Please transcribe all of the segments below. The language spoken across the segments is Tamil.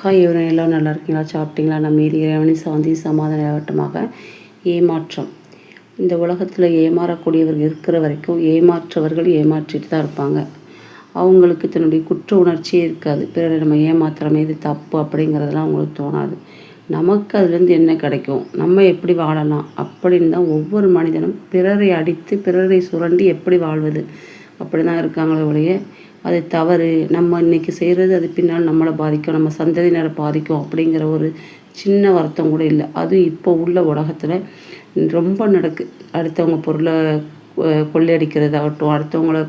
ஹாய் இவரும் எல்லோரும் நல்லா இருக்கீங்களா? சாப்பிட்டீங்களா? நம்ம மீதி இறைவனி சாந்தி சமாதான ஆகட்டமாக. ஏமாற்றம். இந்த உலகத்தில் ஏமாறக்கூடியவர்கள் இருக்கிற வரைக்கும் ஏமாற்றவர்கள் ஏமாற்றிட்டு தான் இருப்பாங்க. அவங்களுக்கு தன்னுடைய குற்ற உணர்ச்சியே இருக்காது. பிறரை நம்ம ஏமாத்துறோமே இது தப்பு அப்படிங்கிறதெல்லாம் அவங்களுக்கு தோணாது. நமக்கு அதுலேருந்து என்ன கிடைக்கும், நம்ம எப்படி வாழலாம் அப்படின்னு தான் ஒவ்வொரு மனிதனும் பிறரை அடித்து பிறரை சுரண்டி எப்படி வாழ்வது அப்படி தான் இருக்காங்களே ஒழிய அது தவறு, நம்ம இன்றைக்கி செய்கிறது அது பின்னால் நம்மளை பாதிக்கும், நம்ம சந்ததியினரை பாதிக்கும் அப்படிங்கிற ஒரு சின்ன வருத்தம் கூட இல்லை. அதுவும் இப்போ உள்ள உலகத்தில் ரொம்ப நடக்கு. அடுத்தவங்க பொருளை கொள்ளையடிக்கிறதாகட்டும், அடுத்தவங்களை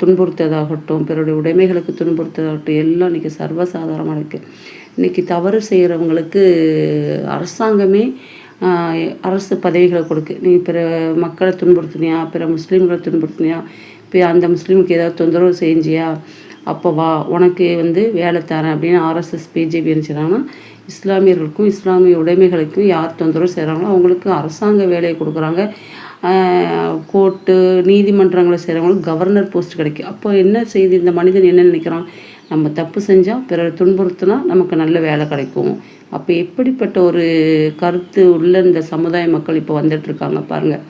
துன்புறுத்ததாகட்டும், பிறருடைய உடைமைகளுக்கு துன்புறுத்ததாகட்டும், எல்லாம் இன்றைக்கி சர்வசாதாரணமாக இருக்குது. இன்றைக்கி தவறு செய்கிறவங்களுக்கு அரசாங்கமே அரசு பதவிகளை கொடுக்கு. நீ பிற மக்களை துன்புறுத்துனியா, பிற முஸ்லீம்களை துன்புறுத்துனியா, இப்போ அந்த முஸ்லீமுக்கு ஏதாவது தொந்தரவு செஞ்சியா, அப்போ வா உனக்கு வேலை தரேன் அப்படின்னு ஆர்எஸ்எஸ் பிஜேபி நினச்சிடாங்கன்னா, இஸ்லாமியர்களுக்கும் இஸ்லாமிய உடைமைகளுக்கும் யார் தொந்தரவு செய்கிறாங்களோ அவங்களுக்கு அரசாங்க வேலையை கொடுக்குறாங்க. கோர்ட்டு நீதிமன்றங்களை செய்கிறவங்களுக்கு கவர்னர் போஸ்ட் கிடைக்கும். அப்போ என்ன செய்து இந்த மனிதன் என்ன நினைக்கிறான், நம்ம தப்பு செஞ்சால் பிறர் துன்புறுத்தினா நமக்கு நல்ல வேலை கிடைக்கும். அப்போ எப்படிப்பட்ட ஒரு கருத்து உள்ள இந்த சமுதாய மக்கள் இப்போ வந்துட்டுருக்காங்க பாருங்கள்.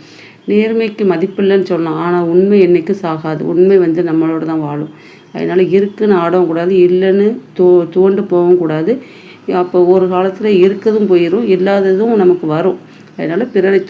நேர்மைக்கு மதிப்பில்லைன்னு சொல்லலாம், ஆனால் உண்மை என்றைக்கும் சாகாது. உண்மை நம்மளோட தான் வாழும். அதனால் இருக்குன்னு ஆடவும் கூடாது, இல்லைன்னு துவண்டு போகவும் கூடாது. அப்போ ஒரு காலத்தில் இருக்கிறதும் போயிடும், இல்லாததும் நமக்கு வரும். அதனால் பிறரை